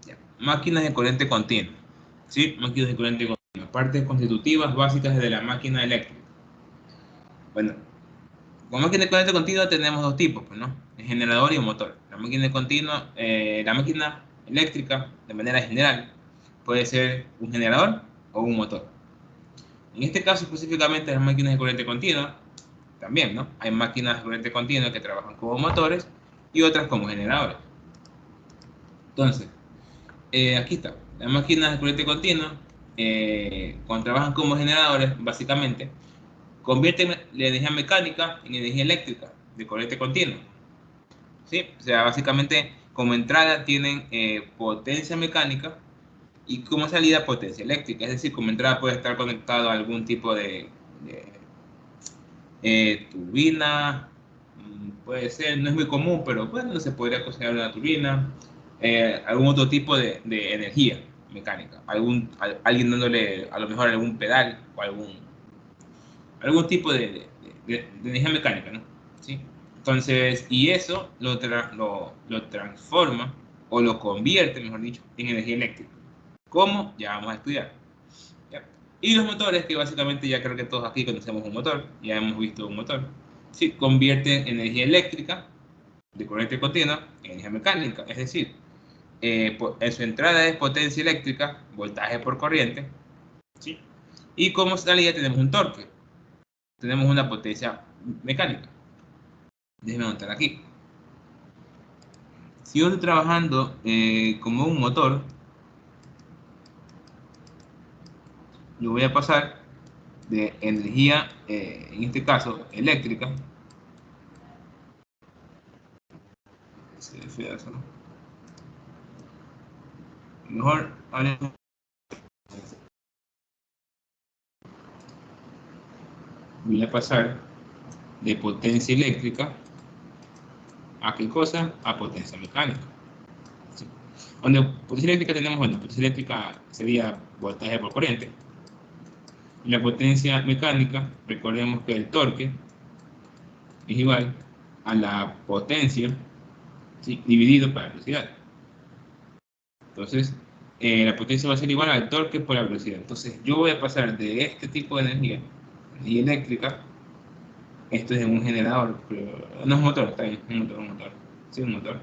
Ya. Máquinas de corriente continua. ¿Sí? Máquinas de corriente continua. Partes constitutivas básicas de la máquina eléctrica. Bueno, con máquina de corriente continua tenemos dos tipos, pues, ¿no? El generador y el motor. La máquina de continua, la máquina eléctrica, de manera general, puede ser un generador o un motor. En este caso específicamente las máquinas de corriente continua, también, ¿no? Hay máquinas de corriente continua que trabajan como motores y otras como generadores. Entonces, aquí está. Las máquinas de corriente continua, cuando trabajan como generadores, básicamente, convierten la energía mecánica en energía eléctrica de corriente continua. ¿Sí? O sea, básicamente, como entrada tienen potencia mecánica y como salida potencia eléctrica. Es decir, como entrada puede estar conectado a algún tipo de turbina, puede ser, no es muy común, pero bueno, se podría considerar una turbina, algún otro tipo de energía mecánica, alguien dándole a lo mejor algún pedal o algún tipo de energía mecánica, ¿no? ¿Sí? Entonces, y eso lo transforma o lo convierte, mejor dicho, en energía eléctrica. ¿Cómo? Ya vamos a estudiar. ¿Ya? Y los motores, que básicamente ya creo que todos aquí conocemos un motor, ya hemos visto un motor, sí, convierten energía eléctrica de corriente continua en energía mecánica, es decir, en su entrada es potencia eléctrica, voltaje por corriente, ¿sí? Y como salida tenemos un torque, tenemos una potencia mecánica. Déjenme anotar aquí. Si yo estoy trabajando como un motor, yo voy a pasar de energía, en este caso eléctrica, mejor voy a pasar de potencia eléctrica a qué cosa, a potencia mecánica. ¿Sí? Donde potencia eléctrica tenemos, bueno, potencia eléctrica sería voltaje por corriente. Y la potencia mecánica, recordemos que el torque es igual a la potencia, ¿sí?, dividido por la velocidad. Entonces, la potencia va a ser igual al torque por la velocidad. Entonces, yo voy a pasar de este tipo de energía eléctrica, esto es un generador, pero no es un motor, está bien, un motor, sí, un motor.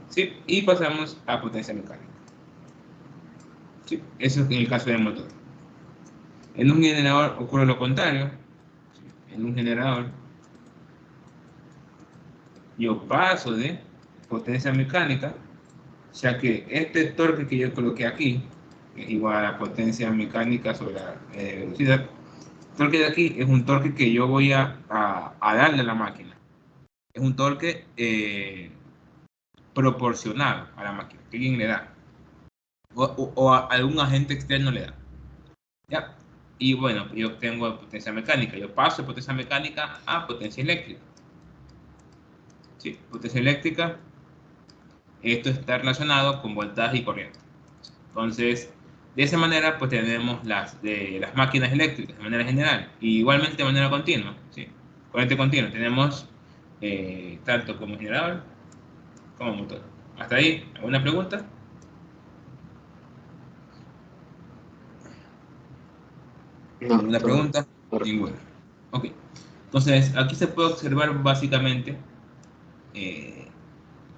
¿Sí? Y pasamos a potencia mecánica. ¿Sí? Eso es en el caso del motor. En un generador ocurre lo contrario. ¿Sí? En un generador yo paso de potencia mecánica, ya que este torque que yo coloqué aquí es igual a la potencia mecánica sobre la velocidad. El torque de aquí es un torque que yo voy a darle a la máquina. Es un torque proporcional a la máquina, que alguien le da. O a algún agente externo le da. ¿Ya? Y bueno, yo tengo potencia mecánica. Yo paso de potencia mecánica a potencia eléctrica. ¿Sí? Potencia eléctrica, esto está relacionado con voltaje y corriente. Entonces, de esa manera, pues tenemos las máquinas eléctricas de manera general. Y igualmente de manera continua. ¿Sí? Corriente continua. Tenemos tanto como generador como motor. ¿Hasta ahí? ¿Alguna pregunta? No, ¿Alguna todo pregunta? perfecto. Ninguna. Ok. Entonces, aquí se puede observar básicamente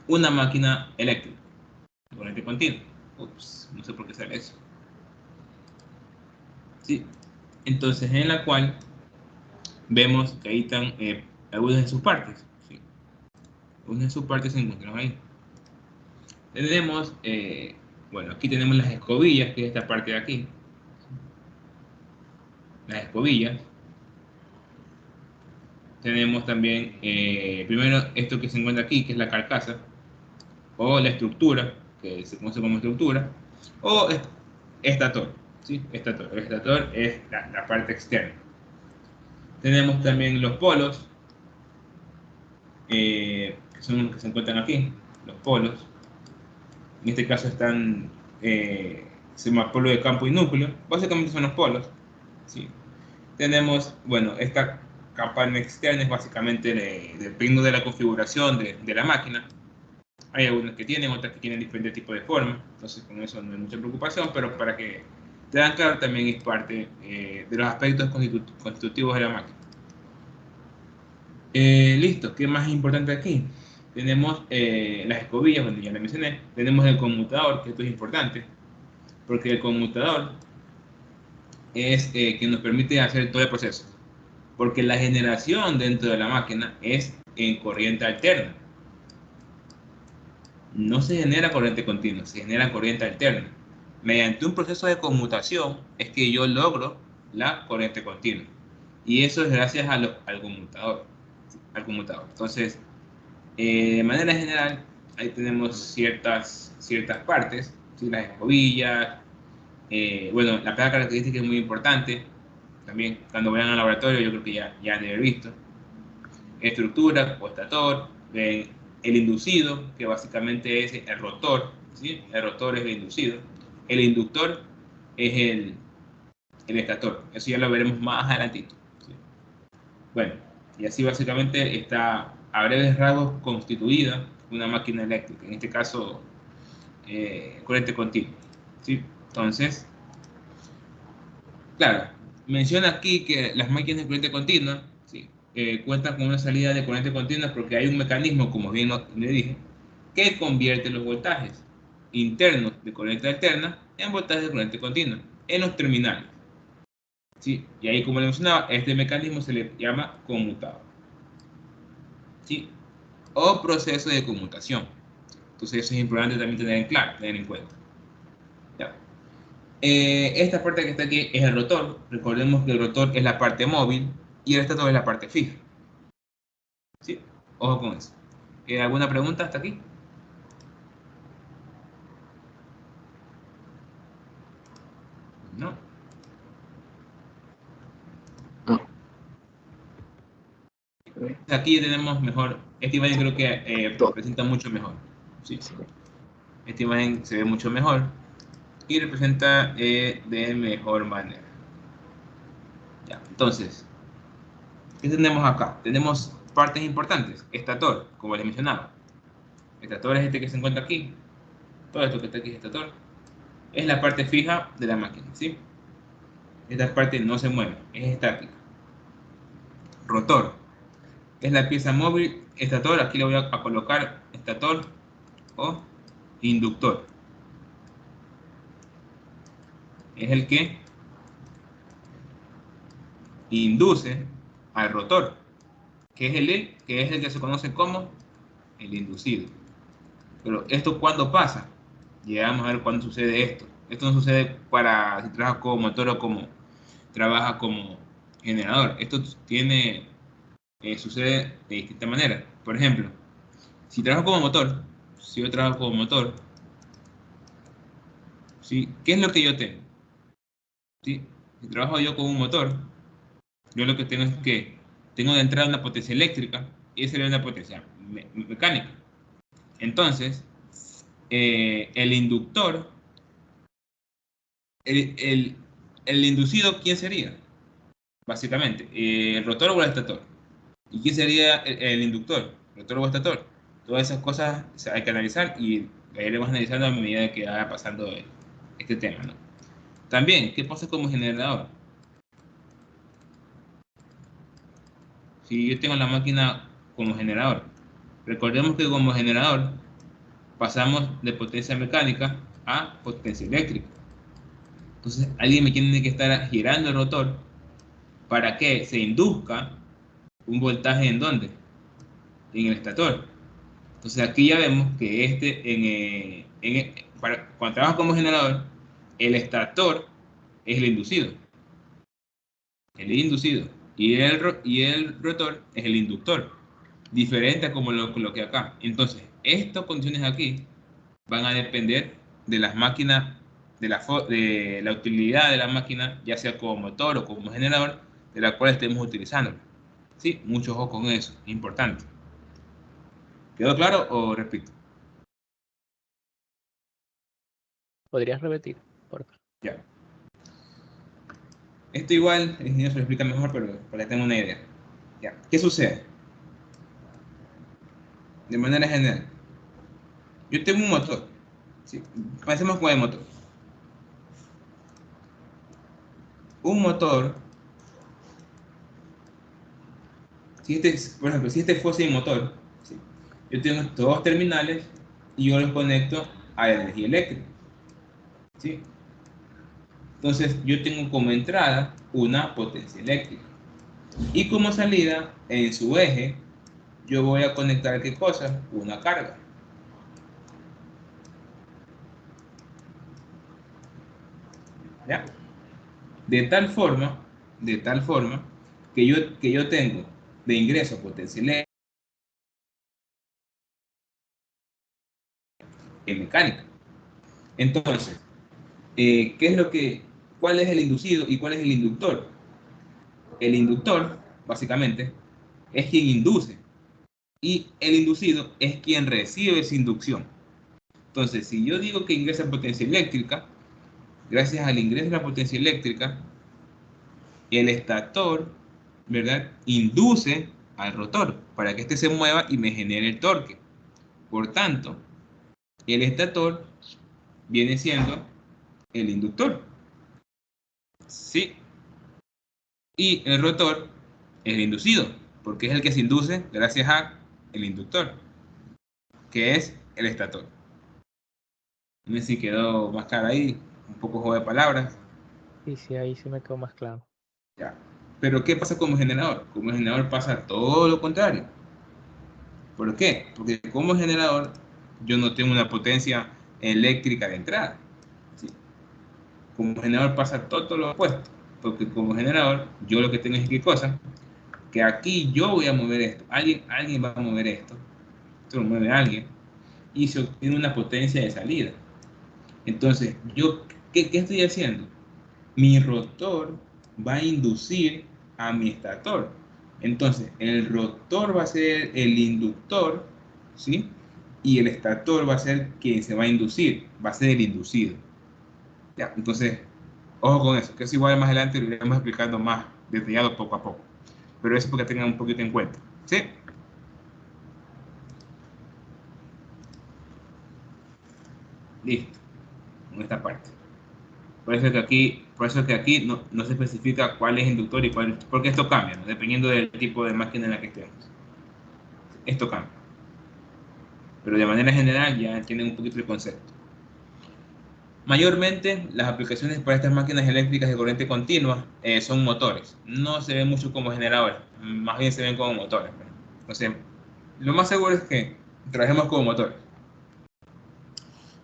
una máquina eléctrica, corriente continua. Ups, no sé por qué sale eso. Sí. Entonces, en la cual vemos que ahí están algunas de sus partes. ¿Sí? Algunas de sus partes se encuentran ahí. Tenemos, bueno, aquí tenemos las escobillas, que es esta parte de aquí. Las escobillas. Tenemos también, primero, esto que se encuentra aquí, que es la carcasa, o la estructura, que se conoce como estructura, o estator. ¿Sí? Estator. El estator es la parte externa. Tenemos también los polos, que son los que se encuentran aquí, los polos. En este caso están, se llama polo de campo y núcleo. Básicamente son los polos. ¿Sí? Tenemos, bueno, esta campana externa es básicamente dependiendo de la configuración de la máquina. Hay algunas que tienen, otras que tienen diferentes tipos de formas, entonces con eso no hay mucha preocupación, pero para que te dan claro también es parte de los aspectos constitutivos de la máquina. Listo, ¿qué más es importante aquí? Tenemos las escobillas, bueno, ya la mencioné. Tenemos el conmutador, que esto es importante, porque el conmutador es quien nos permite hacer todo el proceso. Porque la generación dentro de la máquina es en corriente alterna. No se genera corriente continua, se genera corriente alterna. Mediante un proceso de conmutación es que yo logro la corriente continua. Y eso es gracias al conmutador. Entonces, de manera general, ahí tenemos ciertas partes, ¿sí? Las escobillas, bueno, la placa característica es muy importante, también cuando vayan al laboratorio yo creo que ya han de haber visto. Estructura o estator, el inducido, que básicamente es el rotor, ¿sí? El rotor es el inducido, el inductor es el estator, eso ya lo veremos más adelantito, ¿sí? Bueno, y así básicamente está a breves rasgos constituida una máquina eléctrica, en este caso corriente continua, ¿sí? Entonces, claro, menciona aquí que las máquinas de corriente continua, ¿sí? Cuentan con una salida de corriente continua porque hay un mecanismo, como bien le dije, que convierte los voltajes internos de corriente alterna en voltajes de corriente continua en los terminales, ¿sí? Y ahí, como le mencionaba, este mecanismo se le llama conmutador, ¿sí? O proceso de conmutación. Entonces eso es importante también tener en cuenta. Ya. Esta parte que está aquí es el rotor. Recordemos que el rotor es la parte móvil y el estator es la parte fija. ¿Sí? Ojo con eso. ¿Alguna pregunta hasta aquí? ¿No? No. Aquí tenemos mejor. Esta imagen creo que Todo. presenta mucho mejor. ¿Sí? Sí. Esta imagen se ve mucho mejor y representa de mejor manera. Ya. Entonces, ¿qué tenemos acá? Tenemos partes importantes. Estator, como les mencionaba. Estator es este que se encuentra aquí. Todo esto que está aquí es estator. Es la parte fija de la máquina, ¿sí? Esta parte no se mueve, es estática. Rotor es la pieza móvil. Estator, aquí le voy a colocar estator o inductor. Es el que induce al rotor, que es el que se conoce como el inducido. Pero esto, ¿cuándo pasa? Llegamos a ver cuándo sucede esto. Esto no sucede para si trabaja como motor o como trabaja como generador. Esto sucede de distinta manera. Por ejemplo, si trabajo como motor, si yo trabajo como motor, ¿sí? ¿Qué es lo que yo tengo? ¿Sí? Si trabajo yo con un motor, yo lo que tengo es que tengo de entrada una potencia eléctrica y esa es una potencia mecánica. Entonces, el inductor, el, el, el inducido, ¿quién sería? Básicamente, el rotor o el estator. ¿Y quién sería el inductor? ¿Rotor o estator? Todas esas cosas hay que analizar y la iremos analizando a medida que vaya pasando este tema, ¿no? También, ¿qué pasa como generador? Si yo tengo la máquina como generador, recordemos que como generador pasamos de potencia mecánica a potencia eléctrica. Entonces, alguien me tiene que estar girando el rotor para que se induzca un voltaje ¿en dónde? En el estator. Entonces, aquí ya vemos que cuando trabaja como generador, el estator es el inducido. El inducido. Y el rotor es el inductor. Diferente a como lo coloqué acá. Entonces, estas condiciones aquí van a depender de las máquinas, de la utilidad de la máquina, ya sea como motor o como generador, de la cual estemos utilizando. Sí, mucho ojo con eso, importante. ¿Quedó claro o repito? ¿Podrías repetir, por favor? Ya. Esto igual, el ingeniero se lo explica mejor, pero para que tengan una idea. Ya. ¿Qué sucede? De manera general, Yo tengo un motor. ¿Sí? Pensemos con el motor. Un motor, si por ejemplo, si este fuese un motor, ¿sí? Yo tengo estos dos terminales y yo los conecto a la energía eléctrica. ¿Sí? Entonces yo tengo como entrada una potencia eléctrica y como salida en su eje yo voy a conectar ¿qué cosa? Una carga. ¿Ya? De tal forma que yo tengo de ingreso potencia eléctrica en mecánica. Entonces, ¿cuál es el inducido y cuál es el inductor? El inductor, básicamente, es quien induce y el inducido es quien recibe esa inducción. Entonces, si yo digo que ingresa potencia eléctrica, gracias al ingreso de la potencia eléctrica, el estator, ¿verdad?, induce al rotor para que éste se mueva y me genere el torque. Por tanto, el estator viene siendo el inductor. Sí. Y el rotor es el inducido, porque es el que se induce gracias a el inductor, que es el estator. No sé si quedó más claro ahí, un poco juego de palabras. Sí, sí, ahí sí me quedó más claro. Ya. Pero ¿qué pasa como generador? Como generador pasa todo lo contrario. ¿Por qué? Porque como generador yo no tengo una potencia eléctrica de entrada. ¿Sí? Como generador pasa todo lo opuesto. Porque como generador yo lo que tengo es ¿qué cosa? Que aquí yo voy a mover esto. Alguien va a mover esto. Esto lo mueve alguien. Y se obtiene una potencia de salida. Entonces, ¿qué estoy haciendo? Mi rotor va a inducir a mi estator. Entonces, el rotor va a ser el inductor, ¿sí? Y el estator va a ser quien se va a inducir, va a ser el inducido. Ya, entonces, ojo con eso, que es igual más adelante lo iremos explicando más detallado poco a poco. Pero eso es porque tengan un poquito en cuenta, ¿sí? Listo, con esta parte. Por eso que aquí no se especifica cuál es inductor y cuál, porque esto cambia, ¿no? Dependiendo del tipo de máquina en la que estemos. Esto cambia. Pero de manera general ya entienden un poquito el concepto. Mayormente las aplicaciones para estas máquinas eléctricas de corriente continua son motores. No se ven mucho como generadores, más bien se ven como motores. Entonces, lo más seguro es que trabajemos como motores.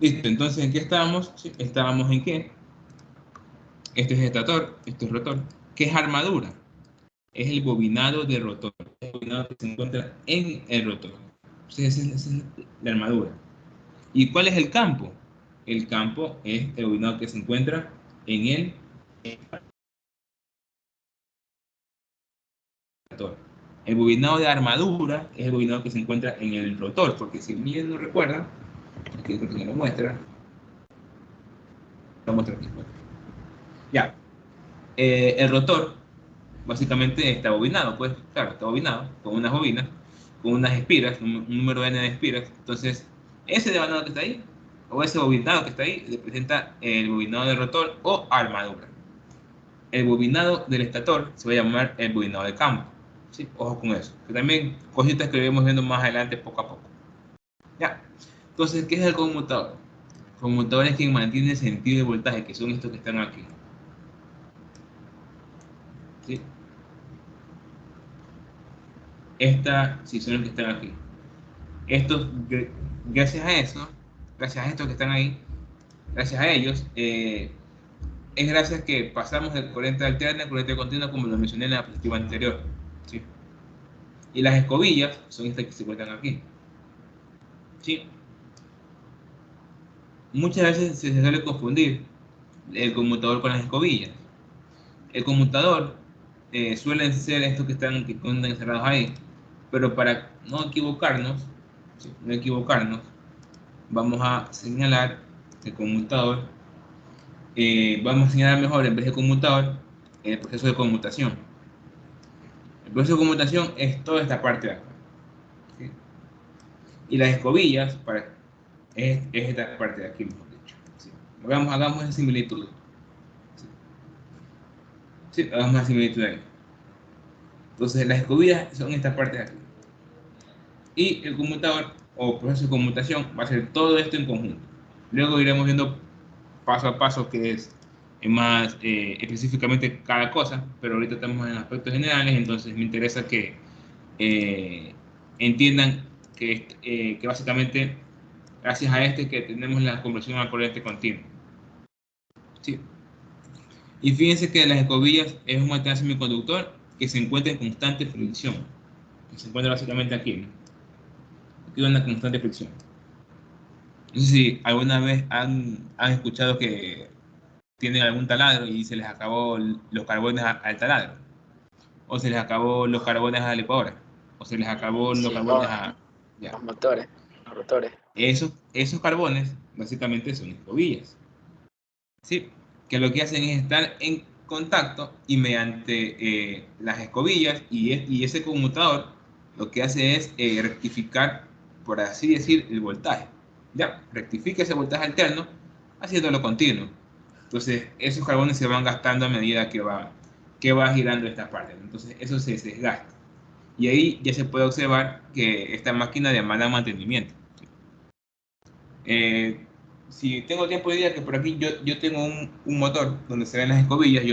Listo, entonces ¿en qué estábamos? Sí, estábamos en qué. Este es estator, esto es rotor. ¿Qué es armadura? Es el bobinado de rotor, el bobinado que se encuentra en el rotor. Entonces, esa es la armadura. ¿Y cuál es el campo? El campo es el bobinado que se encuentra en el rotor. El bobinado de armadura es el bobinado que se encuentra en el rotor, porque si bien no recuerda, aquí creo que lo muestra. Lo muestra aquí. Ya. El rotor básicamente está bobinado, pues, claro, está bobinado con unas bobinas, con unas espiras, un número n de espiras. Entonces, ese bobinado que está ahí, o ese bobinado que está ahí, representa el bobinado del rotor o armadura. El bobinado del estator se va a llamar el bobinado de campo. ¿Sí? Ojo con eso. Que también cositas que iremos viendo más adelante poco a poco. Ya. Entonces, ¿qué es el conmutador? El conmutador es quien mantiene el sentido de voltaje, que son estos que están aquí. ¿Sí? Sí, son los que están aquí. Estos, gracias a eso, gracias a estos que están ahí, gracias a ellos, es gracias que pasamos de corriente alterna a corriente continua, como lo mencioné en la diapositiva anterior. ¿Sí? Y las escobillas son estas que se encuentran aquí. ¿Sí? Muchas veces se suele confundir el conmutador con las escobillas. El conmutador suelen ser estos que están encerrados ahí, pero para no equivocarnos, ¿sí?, no equivocarnos, vamos a señalar el conmutador, vamos a señalar mejor en vez de conmutador el proceso de conmutación. El proceso de conmutación es toda esta parte de acá, ¿sí? Y las escobillas, es esta parte de aquí, mejor dicho. ¿Sí? Hagamos esa similitud. ¿Sí? Sí, hagamos una similitud ahí. Entonces, las escobillas son esta parte de aquí. Y el conmutador o proceso de conmutación va a ser todo esto en conjunto. Luego iremos viendo paso a paso que es más específicamente cada cosa, pero ahorita estamos en aspectos generales, entonces me interesa que entiendan que básicamente gracias a que tenemos la conversión a corriente continua. ¿Sí? Y fíjense que las escobillas es un material semiconductor que se encuentra en constante fricción, que se encuentra básicamente aquí, ¿no? Aquí hay una constante fricción. No sé si alguna vez han escuchado que tienen algún taladro y se les acabó los carbones al taladro, o se les acabó los carbones a la licuadora, o se les acabó los Sí, carbones a... Ya. los motores, los rotores. Esos carbones básicamente son escobillas, ¿sí? Que lo que hacen es estar en contacto y mediante las escobillas y ese conmutador lo que hace es rectificar, por así decir, el voltaje. Ya, rectifica ese voltaje alterno haciéndolo continuo. Entonces, esos carbones se van gastando a medida que va girando esta parte. Entonces, eso se desgasta. Y ahí ya se puede observar que esta máquina demanda mantenimiento. Si tengo tiempo de día, que por aquí yo tengo un motor donde se ven las escobillas,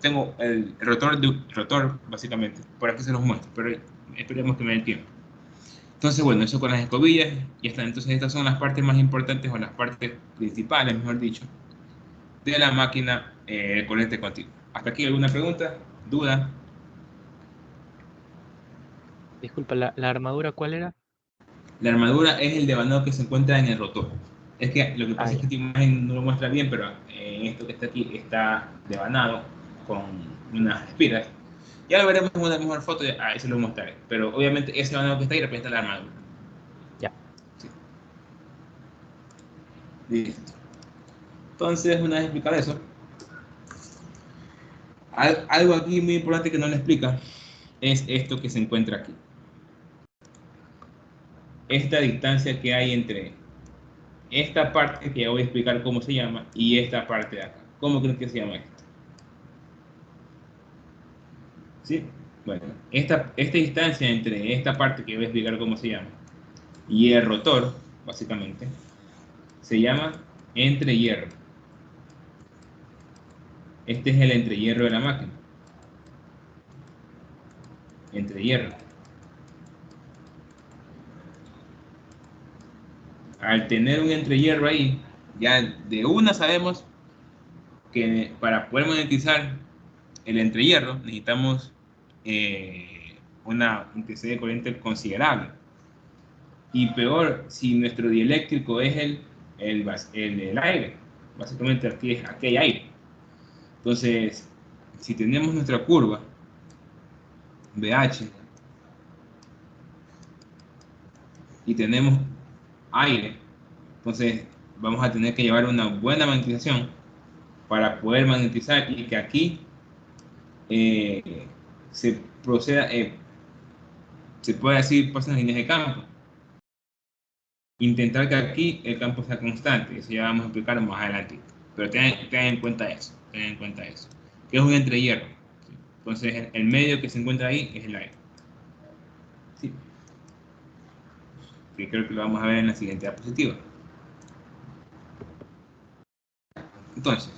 tengo el rotor, básicamente. Por aquí se los muestro, pero esperemos que me dé el tiempo. Entonces, bueno, eso con las escobillas, y hasta entonces estas son las partes más importantes o las partes principales, mejor dicho, de la máquina de corriente continua. ¿Hasta aquí alguna pregunta? ¿Duda? Disculpa, ¿la armadura cuál era? La armadura es el devanado que se encuentra en el rotor. Es que lo que Ah, pasa es que ya. esta imagen no lo muestra bien, pero esto que está aquí está devanado con unas espiras. Ya lo veremos en una mejor foto, ahí se lo mostraré. Pero obviamente ese devanado que está ahí representa la armadura. Ya. Sí. Listo. Entonces, una vez explicado eso, algo aquí muy importante que no le explica es esto que se encuentra aquí. Esta distancia que hay entre esta parte, que ya voy a explicar cómo se llama, y esta parte de acá. ¿Cómo creen que se llama esto? ¿Sí? Bueno, esta distancia entre esta parte que voy a explicar cómo se llama y el rotor, básicamente, se llama entrehierro. Este es el entrehierro de la máquina. Entrehierro. Al tener un entrehierro ahí, ya de una sabemos que para poder monetizar el entrehierro necesitamos una intensidad de corriente considerable. Y peor, si nuestro dieléctrico es el aire, básicamente aquí hay aire. Entonces, si tenemos nuestra curva BH y tenemos aire, entonces vamos a tener que llevar una buena magnetización para poder magnetizar y que aquí se proceda, se puede decir, pasan líneas de campo. Intentar que aquí el campo sea constante, eso ya vamos a explicar más adelante. Pero tengan en cuenta eso, que es un entrehierro. ¿Sí? Entonces, el medio que se encuentra ahí es el aire. ¿Sí? Que creo que lo vamos a ver en la siguiente diapositiva. Entonces,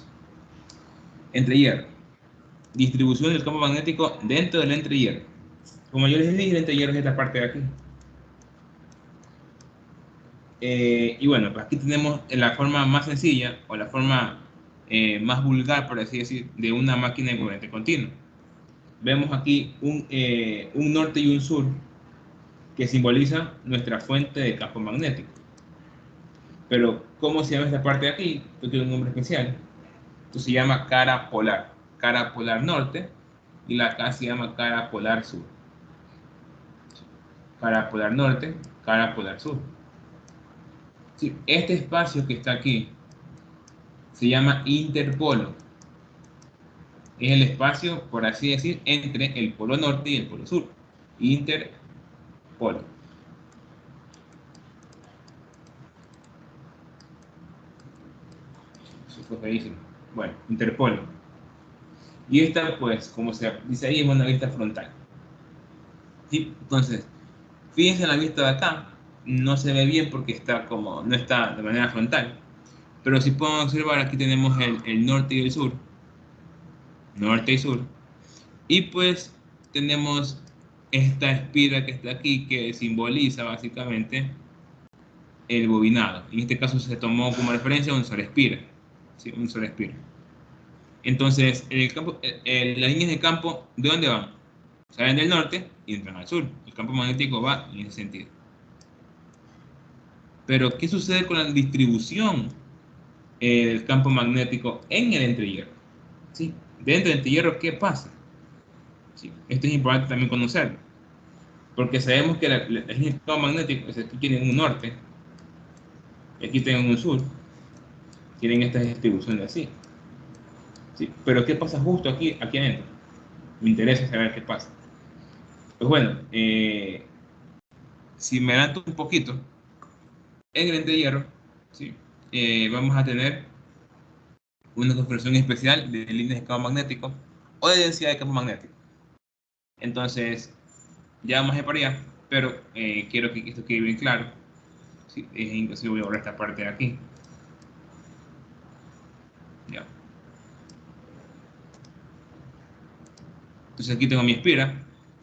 entrehierro. Distribución del campo magnético dentro del entrehierro. Como yo les dije, el entrehierro es esta parte de aquí. Y bueno, pues aquí tenemos la forma más sencilla o la forma más vulgar, por así decir, de una máquina de corriente continua. Vemos aquí un norte y un sur que simbolizan nuestra fuente de campo magnético. Pero, ¿cómo se llama esta parte de aquí? Esto tiene un nombre especial. Esto se llama cara polar norte, y la acá se llama cara polar sur. Cara polar norte, cara polar sur. Sí, este espacio que está aquí se llama interpolo. Es el espacio, por así decir, entre el polo norte y el polo sur. Interpolo. Eso fue feísimo. Bueno, interpolo. Y esta, pues, como se dice ahí, es una vista frontal. ¿Sí? Entonces, fíjense en la vista de acá, no se ve bien porque está como, no está de manera frontal. Pero si pueden observar, aquí tenemos el norte y el sur. Norte y sur. Y pues tenemos esta espira que está aquí que simboliza básicamente el bobinado. En este caso se tomó como referencia un sol espira. ¿Sí? Un sol espira. Entonces, las líneas de campo, ¿de dónde van? Salen del norte y entran al sur. El campo magnético va en ese sentido. Pero, ¿qué sucede con la distribución del campo magnético en el entrehierro? ¿Sí? Dentro del entrehierro, ¿qué pasa? ¿Sí? Esto es importante también conocerlo. Porque sabemos que las líneas de campo magnético, aquí tienen un norte, y aquí tienen un sur, tienen estas distribuciones así. ¿Sí? Pero, ¿qué pasa justo aquí adentro? Me interesa saber qué pasa. Pues bueno, si me adelanto un poquito, en el entrehierro, ¿sí? Vamos a tener una configuración especial de líneas de campo magnético o de densidad de campo magnético. Entonces, ya vamos a ir para allá, pero quiero que esto quede bien claro. ¿Sí? Inclusive voy a borrar esta parte de aquí. Ya. Entonces aquí tengo mi espira.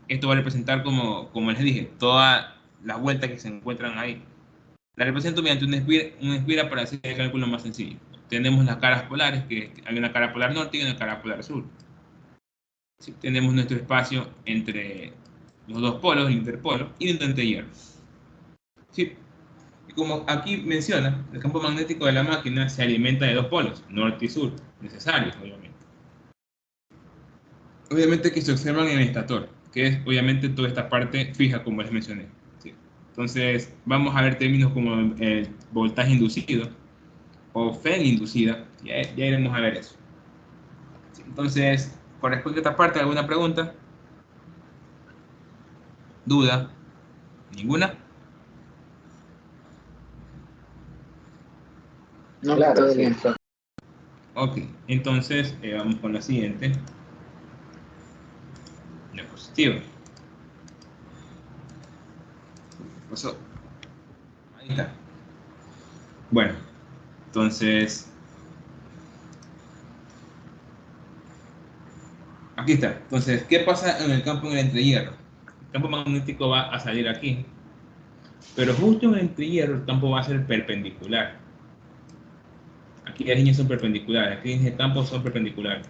Esto va a representar, como les dije, todas las vueltas que se encuentran ahí. La represento mediante una espira para hacer el cálculo más sencillo. Tenemos las caras polares, que hay una cara polar norte y una cara polar sur. ¿Sí? Tenemos nuestro espacio entre los dos polos, el interpolo, y el entrehierro. ¿Sí? Y como aquí menciona, el campo magnético de la máquina se alimenta de dos polos, norte y sur, necesarios, obviamente. Obviamente que se observan en el estator, que es obviamente toda esta parte fija, como les mencioné. ¿Sí? Entonces, vamos a ver términos como el voltaje inducido o FEN inducida, ya iremos a ver eso. ¿Sí? Entonces, con respecto a esta parte, ¿alguna pregunta? ¿Duda? ¿Ninguna? No, Claro, todo sí. bien. Ok, entonces vamos con la siguiente. Diapositiva. Pasó. Ahí está. Bueno, entonces, aquí está. Entonces, ¿qué pasa en el campo en el entrehierro? El campo magnético va a salir aquí, pero justo en el entrehierro el campo va a ser perpendicular. Aquí las líneas son perpendiculares, aquí en el campo son perpendiculares.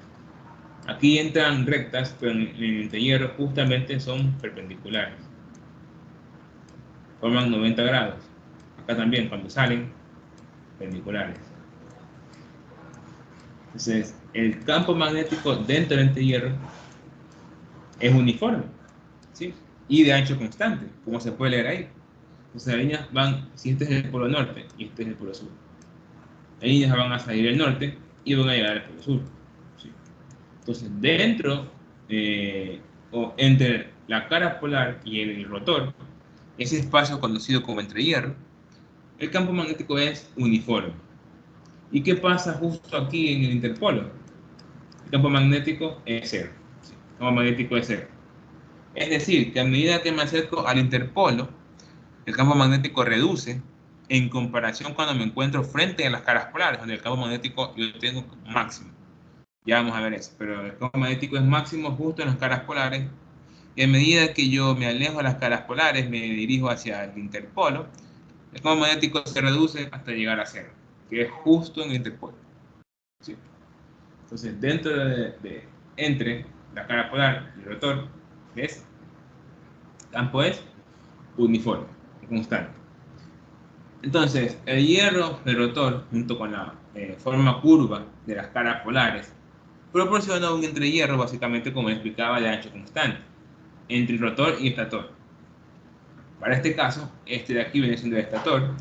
Aquí entran rectas, pero en el entrehierro justamente son perpendiculares. Forman 90 grados. Acá también, cuando salen, perpendiculares. Entonces, el campo magnético dentro del entrehierro es uniforme, ¿sí? Y de ancho constante, como se puede leer ahí. Entonces, las líneas van, si este es el polo norte y este es el polo sur, las líneas van a salir del norte y van a llegar al polo sur, ¿sí? Entonces, dentro o entre la cara polar y el rotor, ese espacio conocido como entrehierro, el campo magnético es uniforme. ¿Y qué pasa justo aquí en el interpolo? El campo magnético es cero. ¿Sí? El campo magnético es cero. Es decir, que a medida que me acerco al interpolo, el campo magnético reduce en comparación cuando me encuentro frente a las caras polares, donde el campo magnético yo tengo máximo. Ya vamos a ver eso, pero el campo magnético es máximo justo en las caras polares, y a medida que yo me alejo de las caras polares, me dirijo hacia el interpolo, el campo magnético se reduce hasta llegar a cero, que es justo en el interpolo. ¿Sí? Entonces, dentro entre la cara polar y el rotor, ¿ves? El campo es uniforme, constante. Entonces, el hierro del rotor, junto con la forma curva de las caras polares, proporciona un entrehierro básicamente, como explicaba, de ancho constante entre el rotor y el estator. Para este caso, este de aquí viene siendo el estator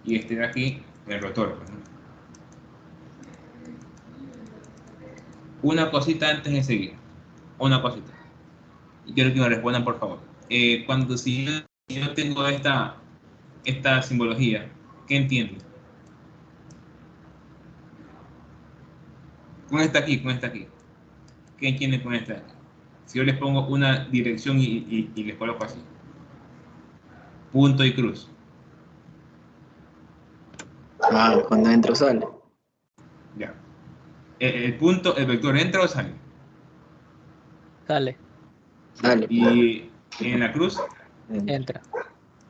y este de aquí el rotor. Una cosita antes de seguir, una cosita, y quiero que me respondan por favor. Si yo tengo esta simbología, ¿qué entiendo? Con esta aquí, con esta aquí. ¿Qué tiene con esta aquí? Si yo les pongo una dirección y les coloco así. Punto y cruz. Ah, cuando entro sale. Ya. El punto, el vector entra o sale. Sale, Sale. Y en la cruz, entra.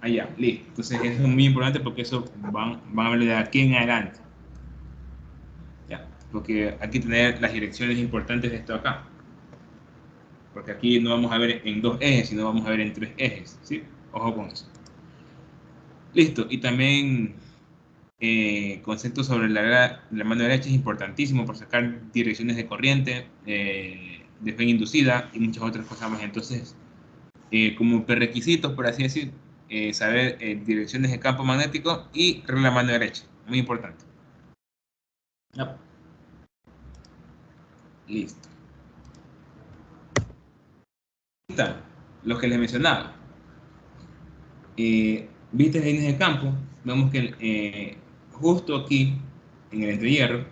allá, listo. Entonces eso es muy importante porque eso van a ver de aquí en adelante. Ya. Porque hay que tener las direcciones importantes de esto acá. Porque aquí no vamos a ver en 2 ejes, sino vamos a ver en 3 ejes. ¿Sí? Ojo con eso. Listo. Y también conceptos sobre la mano derecha es importantísimo para sacar direcciones de corriente, de fe inducida y muchas otras cosas más. Entonces, como prerequisitos, por así decir, saber direcciones de campo magnético y regla mano derecha. Muy importante. Yep. Listo. Está, lo que les mencionaba. Viste las líneas de campo, vemos que justo aquí, en el entrehierro,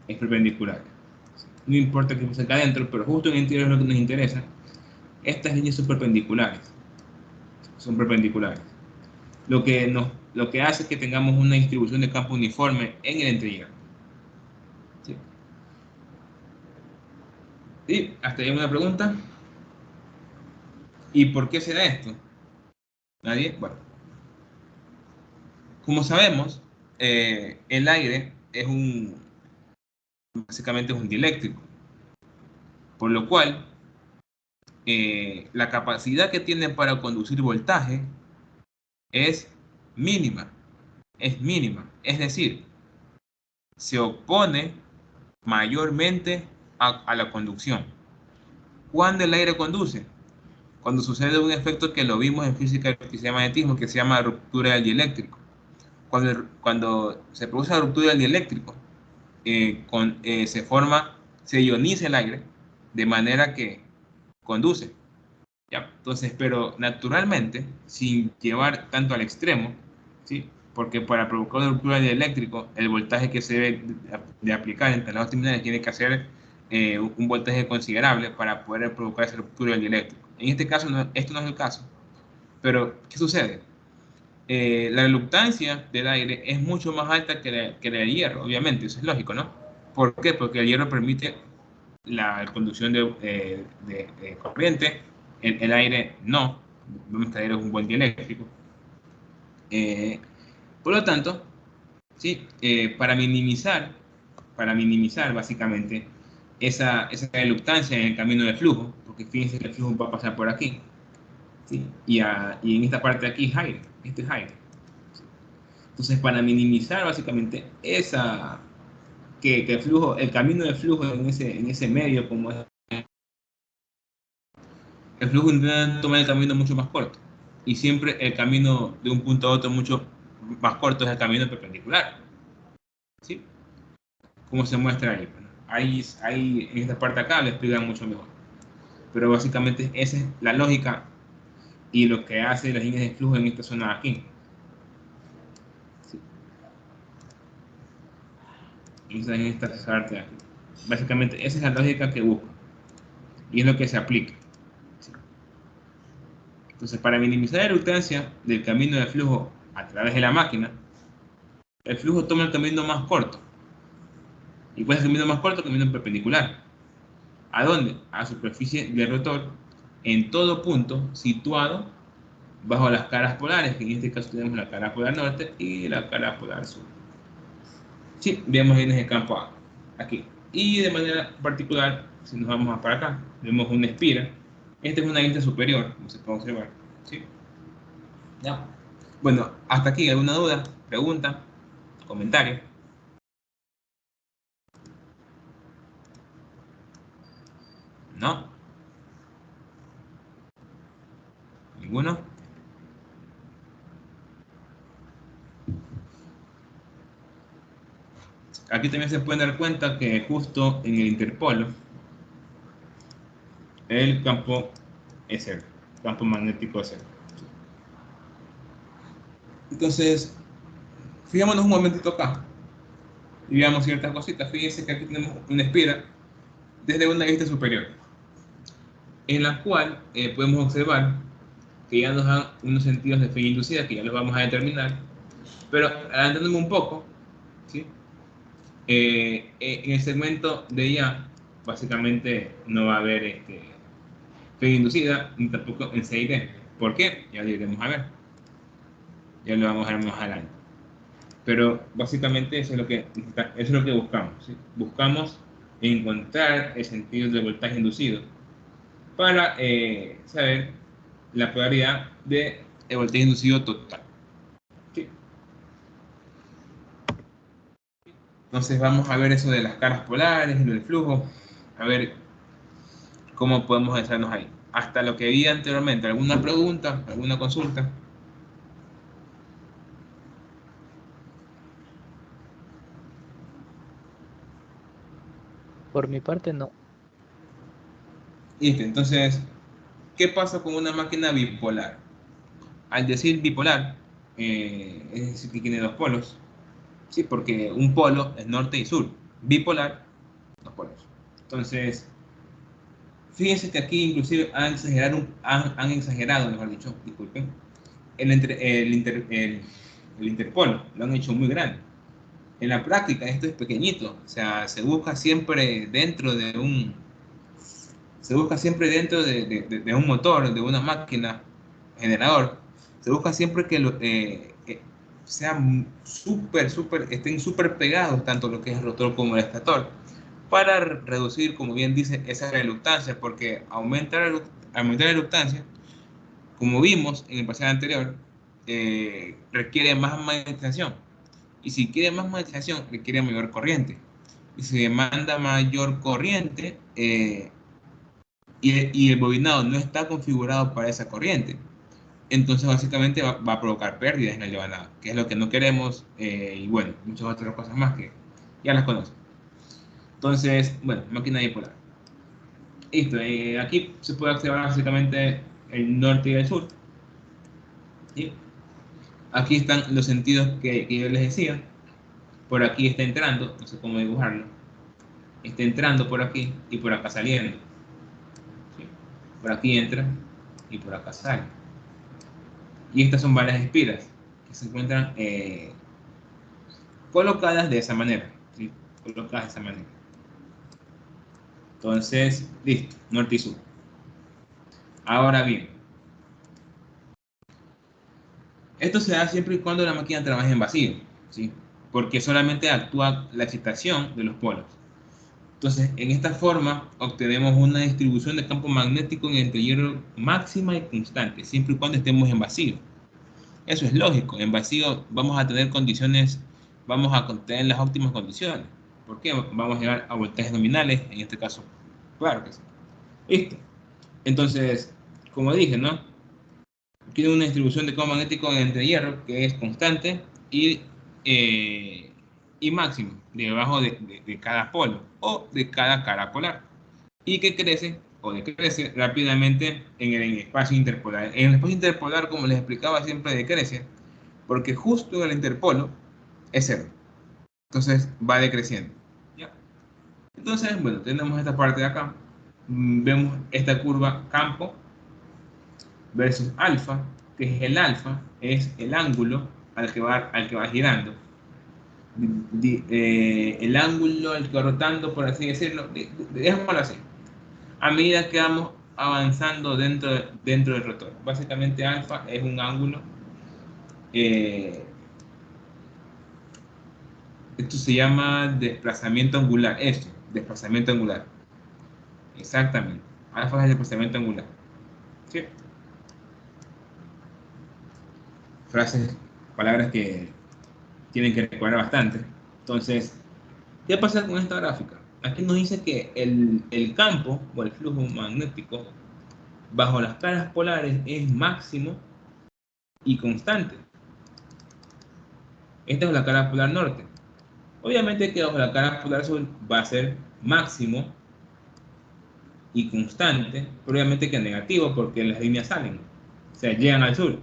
es perpendicular. No importa que pase acá adentro, pero justo en el interior es lo que nos interesa. Estas líneas son perpendiculares. Son perpendiculares. Lo que hace que tengamos una distribución de campo uniforme en el entrehierro. ¿Sí? ¿Y hasta ahí una pregunta? ¿Y por qué se da esto? ¿Nadie? Bueno. Como sabemos, el aire es básicamente es un dieléctrico. Por lo cual, la capacidad que tiene para conducir voltaje es mínima. Es mínima. Es decir, se opone mayormente a la conducción. ¿Cuándo el aire conduce? Cuando sucede un efecto que lo vimos en física que se llama magnetismo, que se llama ruptura del dieléctrico. Cuando se produce la ruptura del dieléctrico, se ioniza el aire de manera que conduce. ¿Ya? Entonces, pero naturalmente, sin llevar tanto al extremo, ¿sí? Porque para provocar una ruptura del dieléctrico, el voltaje que se debe de aplicar entre las dos terminales tiene que ser un voltaje considerable para poder provocar esa ruptura del dieléctrico. En este caso, esto no es el caso. Pero, ¿qué sucede? La reluctancia del aire es mucho más alta que la del hierro, obviamente, eso es lógico, ¿no? ¿Por qué? Porque el hierro permite la conducción de corriente, el aire no, vemos que el aire es un buen dieléctrico. Por lo tanto, ¿sí? Para minimizar básicamente esa reluctancia en el camino de flujo, porque fíjense que el flujo va a pasar por aquí, ¿sí? y en esta parte de aquí es aire, este es aire. Entonces, para minimizar básicamente que el camino de flujo en ese medio, como es el flujo, intenta tomar el camino mucho más corto. Y siempre el camino de un punto a otro mucho más corto es el camino perpendicular. ¿Sí? Como se muestra ahí. Bueno, ahí en esta parte acá lo explican mucho mejor. Pero básicamente esa es la lógica y lo que hace las líneas de flujo en esta zona de aquí. ¿Sí? En esta parte de aquí. Básicamente esa es la lógica que busca. Y es lo que se aplica. ¿Sí? Entonces, para minimizar la reluctancia del camino de flujo a través de la máquina, el flujo toma el camino más corto. ¿Y cuál es el camino más corto? El camino perpendicular. ¿A dónde? A la superficie del rotor, en todo punto situado bajo las caras polares, que en este caso tenemos la cara polar norte y la cara polar sur. Sí, vemos líneas de campo A, aquí. Y de manera particular, si nos vamos para acá, vemos una espira. Esta es una línea superior, como se puede observar. ¿Sí? Ya. Bueno, hasta aquí, ¿alguna duda, pregunta, comentario? ¿No? ¿Ninguno? Aquí también se pueden dar cuenta que justo en el interpolo el campo es cero, el campo magnético es cero. Entonces, fijémonos un momentito acá y veamos ciertas cositas. Fíjense que aquí tenemos una espira desde una vista superior, en la cual podemos observar que ya nos dan unos sentidos de fe inducida, que ya los vamos a determinar, pero adelantándome un poco, ¿sí? En el segmento de ya, básicamente no va a haber fe inducida, ni tampoco en CID. ¿Por qué? Ya lo iremos a ver. Ya lo vamos a ver más adelante. Pero básicamente eso es lo que buscamos, ¿sí? Buscamos encontrar el sentido del voltaje inducido para saber la probabilidad de el voltaje inducido total. ¿Sí? Entonces vamos a ver eso de las caras polares, lo del flujo, a ver cómo podemos hacernos ahí. Hasta lo que vi anteriormente, ¿alguna pregunta, alguna consulta? Por mi parte, no. Listo, entonces, ¿qué pasa con una máquina bipolar? Al decir bipolar, es decir que tiene dos polos, ¿sí? Porque un polo es norte y sur, bipolar, dos polos. Entonces, fíjense que aquí inclusive han exagerado, mejor dicho, disculpen, el interpolo, lo han hecho muy grande. En la práctica esto es pequeñito, o sea, se busca siempre dentro de un motor, de una máquina, generador, se busca siempre que sean estén súper pegados tanto lo que es el rotor como el estator, para reducir, como bien dice, esa reluctancia, porque aumentar la reluctancia, como vimos en el pasado anterior, requiere más magnetización. Y si quiere más magnetización, requiere mayor corriente. Y si demanda mayor corriente, y el bobinado no está configurado para esa corriente, entonces básicamente va a provocar pérdidas en el bobinado, que es lo que no queremos, y bueno, muchas otras cosas más que ya las conocen. Entonces, bueno, máquina bipolar. Listo, aquí se puede observar básicamente el norte y el sur. ¿Sí? Aquí están los sentidos que yo les decía. Por aquí está entrando, no sé cómo dibujarlo. Está entrando por aquí y por acá saliendo. ¿Sí? Por aquí entra y por acá sale. Y estas son varias espiras que se encuentran colocadas de esa manera. ¿Sí? Colocadas de esa manera. Entonces, listo, norte y sur. Ahora bien, esto se da siempre y cuando la máquina trabaje en vacío, ¿sí? Porque solamente actúa la excitación de los polos. Entonces, en esta forma obtenemos una distribución de campo magnético en el hierro máxima y constante, siempre y cuando estemos en vacío. Eso es lógico, en vacío vamos a tener condiciones, vamos a tener las óptimas condiciones. ¿Por qué? Vamos a llegar a voltajes nominales, en este caso. Claro que sí. Listo. Entonces, como dije, ¿no? Tiene una distribución de campo magnético entre hierro que es constante y máximo, debajo de cada polo o de cada cara polar, y que crece o decrece rápidamente en el espacio interpolar. En el espacio interpolar, como les explicaba, siempre decrece, porque justo en el interpolo es cero. Entonces va decreciendo. ¿Ya? Entonces, bueno, tenemos esta parte de acá. Vemos esta curva campo versus alfa, que es el alfa, es el ángulo al que va girando. El ángulo al que va rotando, por así decirlo, dejémoslo así. A medida que vamos avanzando dentro del rotor. Básicamente alfa es un ángulo. Esto se llama desplazamiento angular. Esto, desplazamiento angular. Exactamente. Alfa es el desplazamiento angular. ¿Sí? Frases, palabras que tienen que recordar bastante. Entonces, ¿qué pasa con esta gráfica? Aquí nos dice que el campo o el flujo magnético bajo las caras polares es máximo y constante. Esta es la cara polar norte. Obviamente que bajo la cara polar sur va a ser máximo y constante, pero obviamente que negativo porque las líneas salen, o sea, llegan al sur,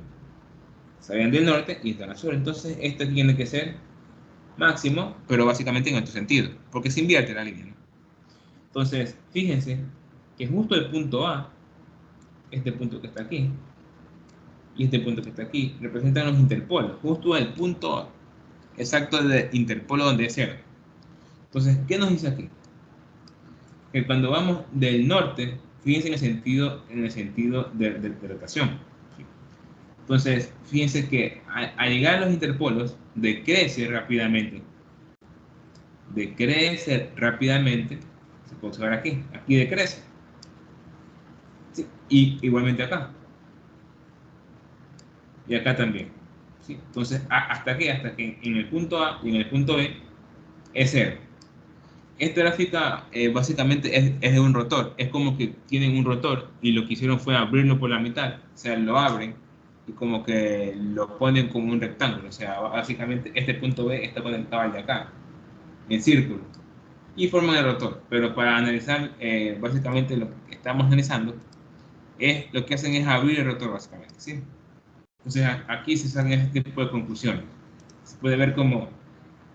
salen del norte y están al sur. Entonces esto tiene que ser máximo, pero básicamente en otro sentido, porque se invierte la línea, ¿no? Entonces, fíjense que justo el punto A, este punto que está aquí, y este punto que está aquí, representan los interpolos, justo el punto exacto de interpolo donde es 0. Entonces, ¿qué nos dice aquí? Que cuando vamos del norte, fíjense en el sentido de rotación. Entonces, fíjense que al llegar a los interpolos, decrece rápidamente. Decrece rápidamente. Se puede observar aquí. Aquí decrece. ¿Sí? Y igualmente acá. Y acá también. ¿Sí? Entonces, hasta que en el punto A y en el punto B es 0. Esta gráfica básicamente es de un rotor. Es como que tienen un rotor y lo que hicieron fue abrirlo por la mitad. O sea, lo abren y como que lo ponen como un rectángulo. O sea, básicamente este punto B está conectado al de acá, en círculo. Y forman el rotor. Pero para analizar, básicamente lo que estamos analizando, lo que hacen es abrir el rotor básicamente. ¿Sí? Entonces aquí se sacan este tipo de conclusiones. Se puede ver como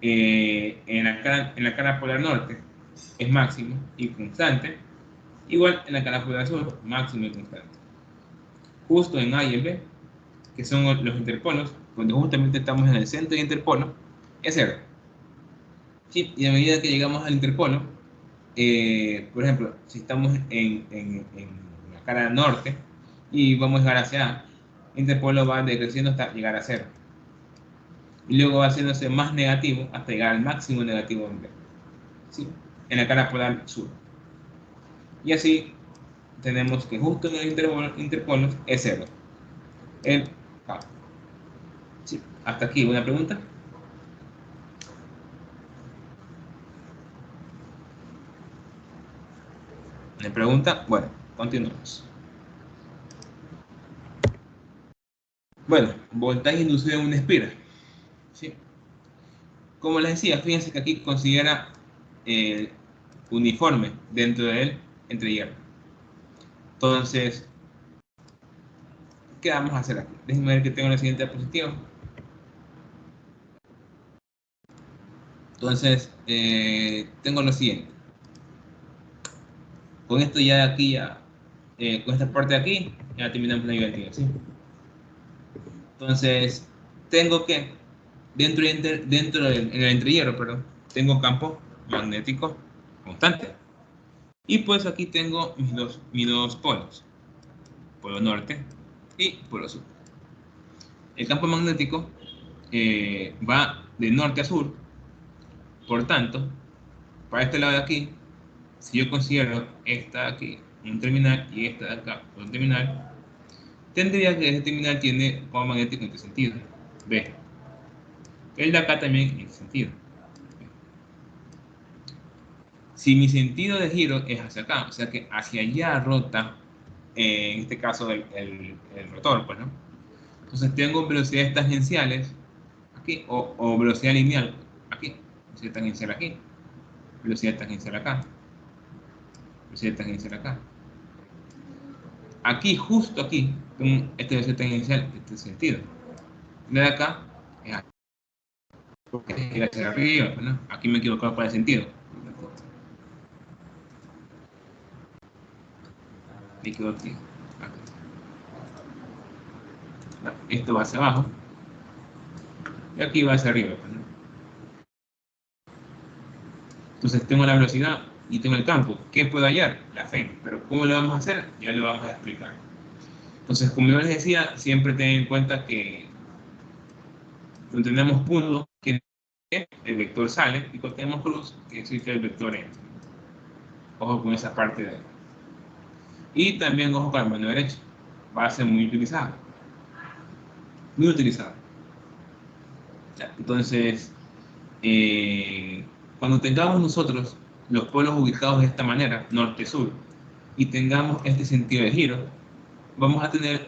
en la cara polar norte es máximo y constante, igual en la cara polar sur, máximo y constante. Justo en A y en B, que son los interpolos, donde justamente estamos en el centro de interpolo, es 0. Sí, y a medida que llegamos al interpolo, por ejemplo, si estamos en la cara norte y vamos a llegar hacia A, el interpolo va decreciendo hasta llegar a 0. Y luego va haciéndose más negativo hasta llegar al máximo negativo en B. ¿Sí? En la cara polar sur. Y así tenemos que justo en el interpolo es 0. El K. Sí. Hasta aquí, ¿una pregunta? ¿Una pregunta? Bueno, continuamos. Bueno, voltaje inducido en una espiral. ¿Sí? Como les decía, fíjense que aquí considera uniforme dentro de él entre hierro. Entonces, ¿qué vamos a hacer aquí? Déjenme ver que tengo la siguiente diapositiva. Entonces, tengo lo siguiente. Con esto ya de aquí, con esta parte de aquí, ya terminamos la divertida, ¿sí? Entonces, tengo que, dentro del en el entrehierro, perdón, tengo campo magnético constante. Y pues aquí tengo mis dos polos, polo norte y polo sur. El campo magnético va de norte a sur, por tanto, para este lado de aquí, si yo considero esta de aquí un terminal y esta de acá un terminal, tendría que ese terminal tiene campo magnético en qué sentido, B. El de acá también en ese sentido. Si mi sentido de giro es hacia acá, o sea que hacia allá rota, en este caso el rotor, pues, ¿no? Entonces tengo velocidades tangenciales aquí, o velocidad lineal aquí, velocidad tangencial aquí, velocidad tangencial acá, velocidad tangencial acá. Aquí, justo aquí, tengo esta velocidad tangencial en este sentido. De acá es hacia arriba, pues, ¿no? Aquí me he equivocado para el sentido. Me equivoqué. Esto va hacia abajo y aquí va hacia arriba, ¿no? Entonces tengo la velocidad y tengo el campo. ¿Qué puedo hallar? La fe. Pero ¿cómo lo vamos a hacer? Ya lo vamos a explicar. Entonces, como yo les decía, siempre ten en cuenta que cuando tenemos punto, que el vector sale, y cuando tenemos cruz, que existe el vector entra. Ojo con esa parte de ahí. Y también ojo con la mano derecha. Va a ser muy utilizada. Muy utilizada. Entonces, cuando tengamos nosotros los polos ubicados de esta manera, norte-sur, y tengamos este sentido de giro, vamos a tener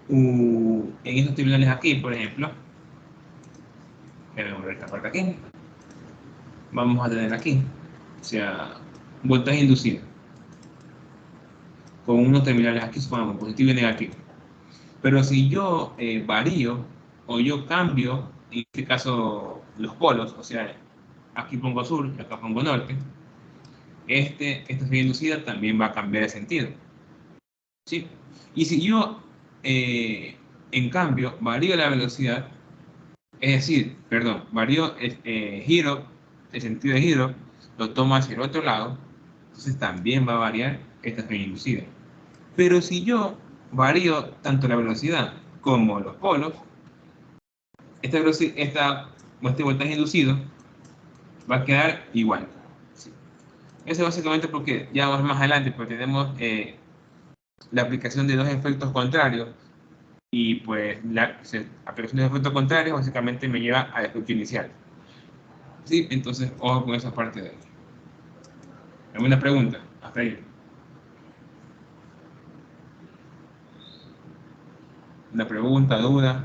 en estos terminales aquí, por ejemplo, déjame mover esta parte aquí, vamos a tener aquí, o sea, voltaje inducido, con unos terminales aquí, supongamos, positivo y negativo. Pero si yo varío, o yo cambio, en este caso, los polos, o sea, aquí pongo sur y acá pongo norte, esta señal inducida también va a cambiar de sentido. ¿Sí? Y si yo, en cambio, varío la velocidad, es decir, perdón, varío giro, el sentido de giro, lo tomo hacia el otro lado, entonces también va a variar esta señal inducida. Pero si yo varío tanto la velocidad como los polos, este voltaje inducido va a quedar igual. ¿Sí? Eso básicamente porque ya más adelante pues, tenemos la aplicación de dos efectos contrarios y pues la aplicación de efectos contrarios básicamente me lleva al efecto inicial. ¿Sí? Entonces, ojo con esa parte de ahí. ¿Alguna pregunta? Hasta ahí. ¿Una pregunta, duda?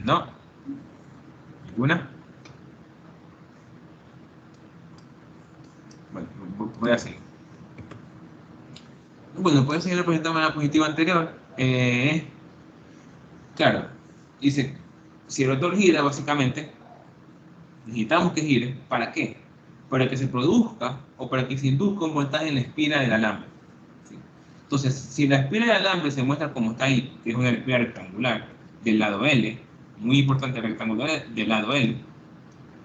¿No? ¿Ninguna? Bueno, voy a seguir. Bueno, puedes seguir representando la diapositiva anterior. Claro, dice, si el rotor gira, básicamente, necesitamos que gire. ¿Para qué? Para que se produzca o para que se induzca un voltaje en la espira del alambre. ¿Sí? Entonces, si la espira del alambre se muestra como está ahí, que es una espira rectangular del lado L, muy importante rectangular del lado L,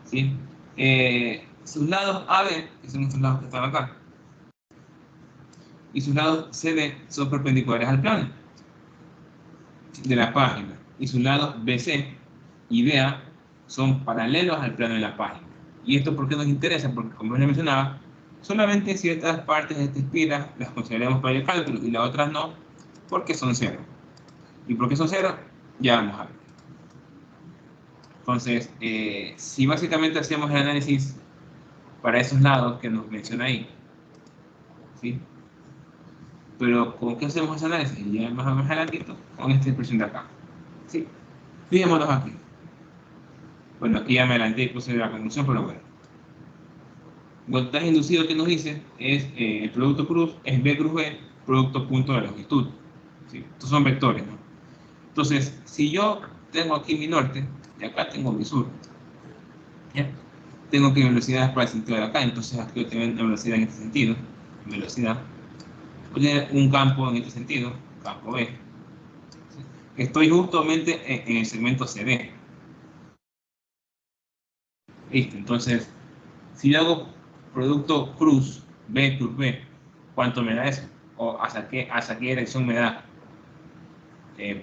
¿sí? Sus lados AB, que son estos lados que están acá, y sus lados CD son perpendiculares al plano de la página, y sus lados BC y BA son paralelos al plano de la página. ¿Y esto por qué nos interesa? Porque, como les mencionaba, solamente ciertas partes de esta espira las consideramos para el cálculo y las otras no, porque son cero. ¿Y por qué son cero? Ya vamos a ver. Entonces, si básicamente hacemos el análisis para esos lados que nos menciona ahí, ¿sí? Pero ¿con qué hacemos ese análisis? Ya más adelantito, con esta expresión de acá. ¿Sí? Fijémonos aquí. Bueno, aquí ya me adelanté y puse la conclusión, pero bueno. Voltaje inducido que nos dice es el producto cruz, es B cruz B, producto punto de longitud. ¿Sí? Estos son vectores, ¿no? Entonces, si yo tengo aquí mi norte, y acá tengo mi sur, ¿ya? Tengo que velocidad para el sentido de acá, entonces aquí yo tengo una velocidad en este sentido, velocidad. Voy a tener un campo en este sentido, campo B. ¿Sí? Estoy justamente en el segmento CD. Listo, entonces, si yo hago producto cruz, B cruz B, ¿cuánto me da eso? ¿O hasta qué dirección me da?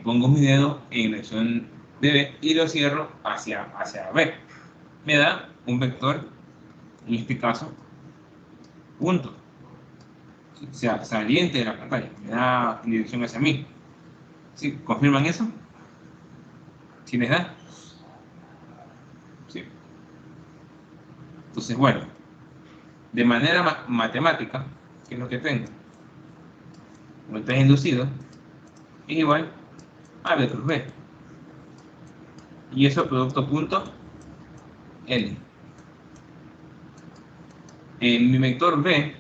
Pongo mi dedo en dirección de B y lo cierro hacia B. Me da un vector, en este caso, punto. O sea, saliente de la pantalla. Me da en dirección hacia mí. ¿Sí? ¿Confirman eso? ¿Sí les da? Sí. Entonces, bueno, de manera matemática, ¿qué es lo que tengo? Voltaje inducido es igual a B cruz B. Y eso producto punto L. En mi vector B,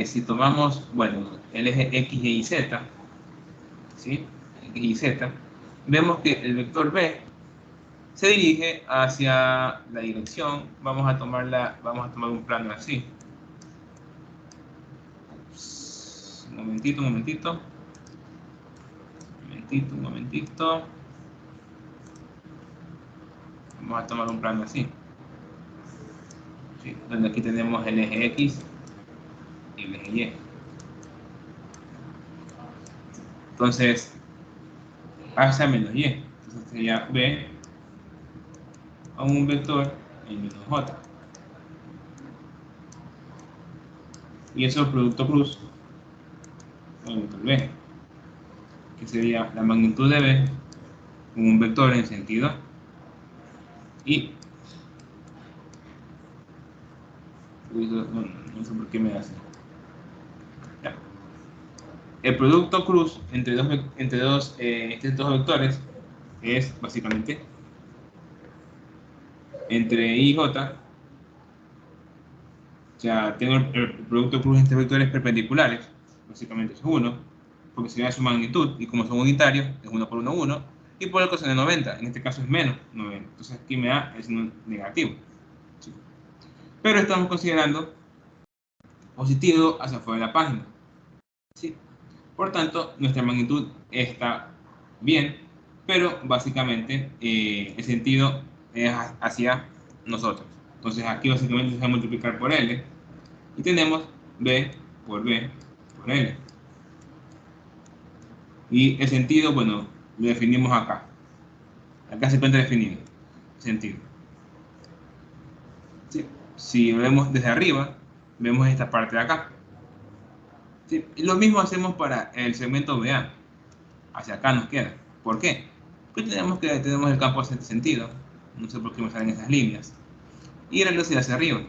si tomamos, bueno, el eje X, Y, Z, ¿sí? X, Y, Z, vemos que el vector B se dirige hacia la dirección, vamos a tomar un plano así. Ups, un momentito. Vamos a tomar un plano así. ¿Sí? Donde aquí tenemos el eje X y el eje Y. Entonces, hacia menos Y. Entonces sería B a un vector en menos J. Y eso es producto cruz con el vector B, que sería la magnitud de B con un vector en sentido Y. No sé por qué me hace. Ya. El producto cruz entre estos dos vectores es básicamente entre I y J. O sea, tengo el producto cruz entre vectores perpendiculares, básicamente es 1, porque se da su magnitud, y como son unitarios, es 1 por 1, 1, y por el coseno de 90, en este caso es menos 90. Entonces aquí me da el signo negativo. ¿Sí? Pero estamos considerando positivo hacia afuera de la página. ¿Sí? Por tanto, nuestra magnitud está bien, pero básicamente el sentido es hacia nosotros. Entonces aquí básicamente se va a multiplicar por L y tenemos B por L. Y el sentido, bueno, lo definimos acá. Acá se encuentra definido el sentido. ¿Sí? Si lo vemos desde arriba, vemos esta parte de acá. ¿Sí? Y lo mismo hacemos para el segmento BA. Hacia acá nos queda. ¿Por qué? Porque tenemos el campo hacia este sentido. No sé por qué me salen esas líneas. Y la velocidad hacia arriba.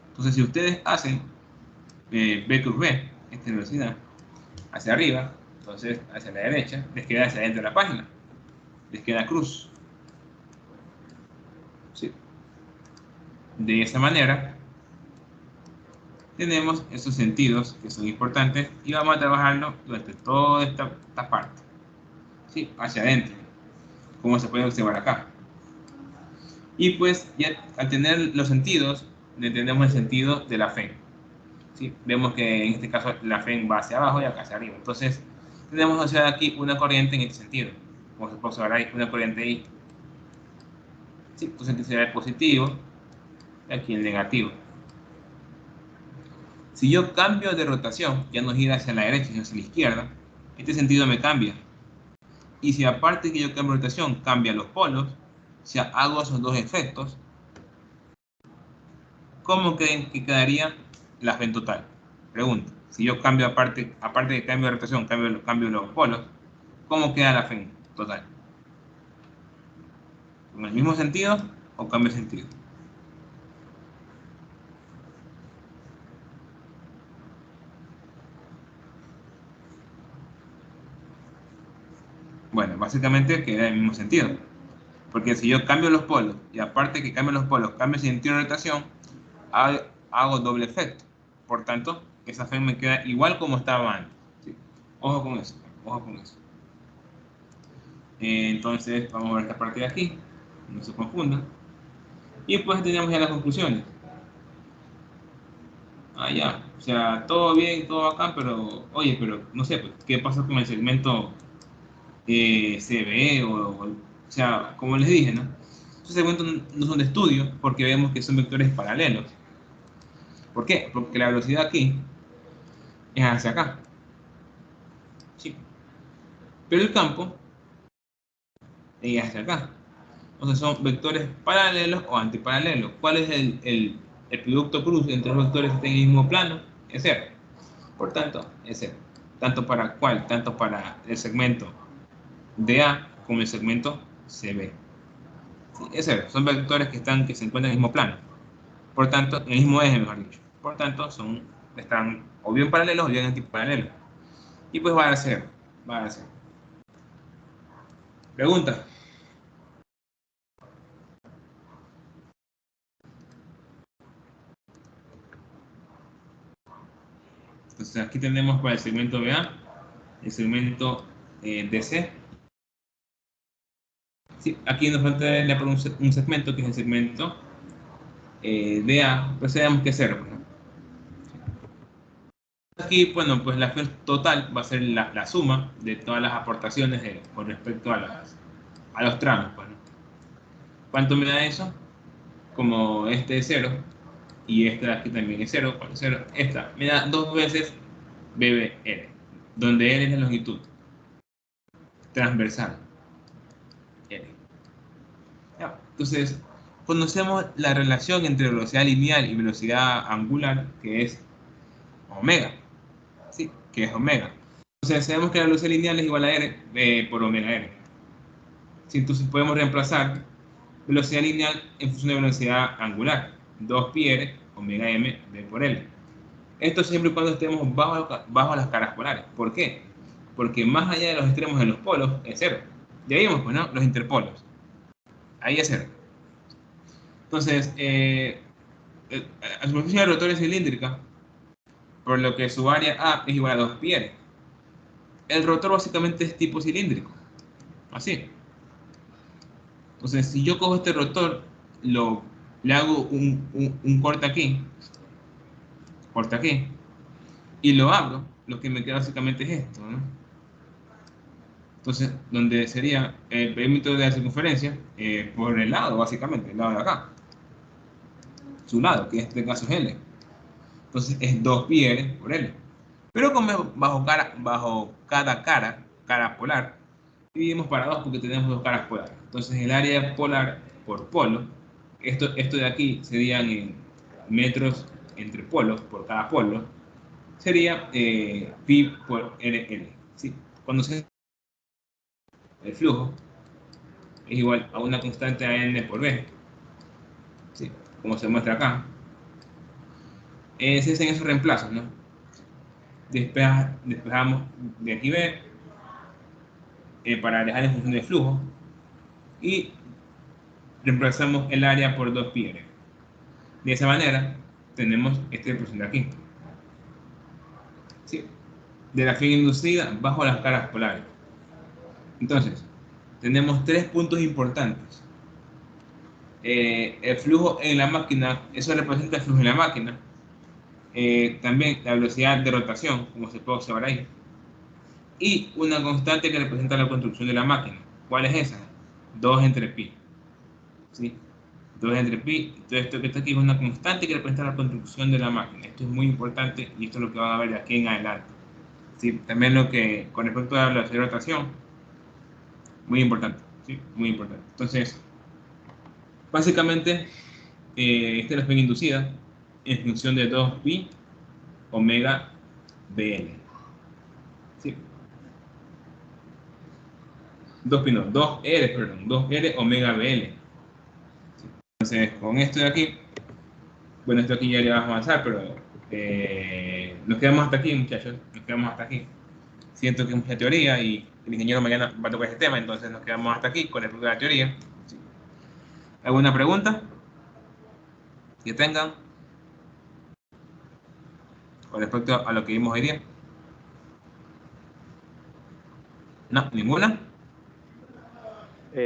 Entonces, si ustedes hacen B cruz B, esta velocidad, hacia arriba, entonces hacia la derecha, les queda hacia adentro de la página. Les queda cruz. ¿Sí? De esa manera, tenemos esos sentidos que son importantes y vamos a trabajarlo durante toda esta parte. ¿Sí? Hacia adentro, como se puede observar acá. Y pues ya al tener los sentidos, entendemos el sentido de la FEN. ¿Sí? Vemos que en este caso la FEN va hacia abajo y acá hacia arriba. Entonces tenemos asociada aquí una corriente en este sentido. Como se puede observar ahí, una corriente ahí. ¿Sí? Entonces aquí será el positivo y aquí el negativo. Si yo cambio de rotación, ya no gira hacia la derecha, sino hacia la izquierda, este sentido me cambia. Y si aparte que yo cambio de rotación, cambia los polos, o sea, hago esos dos efectos, ¿cómo creen que quedaría la FEN total? Pregunta. Si yo cambio aparte de cambio de rotación, cambio los polos, ¿cómo queda la FEN total? ¿Con el mismo sentido o cambio de sentido? Bueno, básicamente queda en el mismo sentido. Porque si yo cambio los polos, y aparte que cambio los polos, cambio el sentido de rotación, hago doble efecto. Por tanto, esa FEN me queda igual como estaba antes. ¿Sí? Ojo con eso, ojo con eso. Entonces, vamos a ver esta parte de aquí, no se confundan. Y pues tenemos ya las conclusiones. Ya, o sea, todo bien, todo acá, pero, oye, pero no sé, pues, ¿qué pasa con el segmento CB? O sea, como les dije, ¿no? Esos segmentos no son de estudio porque vemos que son vectores paralelos. ¿Por qué? Porque la velocidad aquí es hacia acá. Sí. Pero el campo es hacia acá. Entonces son vectores paralelos o antiparalelos. ¿Cuál es el producto cruz entre los vectores que estén en el mismo plano? Es cero. Por tanto, es cero. ¿Tanto para cuál? Tanto para el segmento DA como el segmento CB. Sí, es cero. Son vectores que se encuentran en el mismo plano. Por tanto, en el mismo eje, mejor dicho. Por tanto, están o bien paralelos o bien antiparalelos. Y pues va a ser. Pregunta. Entonces aquí tenemos para el segmento BA, el segmento DC. Sí, aquí nos falta un segmento que es el segmento DA, pues sabemos que es 0. ¿No? Aquí, bueno, pues la FEN total va a ser la suma de todas las aportaciones con respecto a los tramos. Pues, ¿no? ¿Cuánto me da eso? Como este es 0 y esta de aquí también es 0, ¿cuánto es 0? Esta me da 2 veces BBL, donde L es la longitud transversal. L. Ya, entonces, conocemos la relación entre velocidad lineal y velocidad angular, que es omega. Sí, que es omega. Entonces, sabemos que la velocidad lineal es igual a R por omega R. Sí, entonces podemos reemplazar velocidad lineal en función de velocidad angular. 2πr omega m v por L. Esto siempre y cuando estemos bajo las caras polares. ¿Por qué? Porque más allá de los extremos de los polos es 0. Ya vimos, pues, ¿no? Los interpolos. Ahí es 0. Entonces, la superficie del rotor es cilíndrica, por lo que su área A es igual a 2πr. El rotor básicamente es tipo cilíndrico. así. Entonces, si yo cojo este rotor, le hago un corte aquí, y lo abro, lo que me queda básicamente es esto, ¿no? Entonces, donde sería el perímetro de la circunferencia, por el lado, básicamente, el lado de acá, su lado, que en este caso es L. Entonces, es 2πr por L. Pero como es bajo cada cara polar, dividimos para 2 porque tenemos 2 caras polares. Entonces, el área polar por polo, esto de aquí serían en metros entre polos, por cada polo, sería pi por RL. ¿Sí? Cuando el flujo es igual a una constante a n por b, ¿sí? Como se muestra acá. Se hacen esos reemplazos, ¿no? Despejamos de aquí b para dejar en función de flujo y reemplazamos el área por 2πr. De esa manera tenemos esta expresión de aquí, ¿sí? De la figura inducida bajo las caras polares. Entonces, tenemos 3 puntos importantes. El flujo en la máquina, eso representa el flujo en la máquina. También la velocidad de rotación, como se puede observar ahí. Y una constante que representa la construcción de la máquina. ¿Cuál es esa? 2 entre pi. ¿Sí? 2 entre pi. Entonces, esto que está aquí es una constante que representa la construcción de la máquina. Esto es muy importante y esto es lo que van a ver de aquí en adelante. ¿Sí? También lo que, con respecto a la velocidad de rotación, muy importante. ¿Sí? Muy importante. Entonces, básicamente, esta es la esfera inducida en función de 2pi omega bl. ¿Sí? 2pi no, 2r, perdón, 2r omega bl. ¿Sí? Entonces, con esto de aquí, bueno, esto aquí ya le vamos a avanzar, pero nos quedamos hasta aquí, muchachos, nos quedamos hasta aquí. Siento que es mucha teoría y el ingeniero mañana va a tocar este tema, entonces nos quedamos hasta aquí con el punto de la teoría. ¿Sí? ¿Alguna pregunta que tengan con respecto a lo que vimos hoy día? No, ninguna.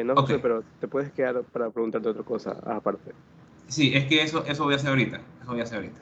No, Ok. José, pero te puedes quedar para preguntarte otra cosa aparte. Sí, es que eso voy a hacer ahorita. Eso voy a hacer ahorita.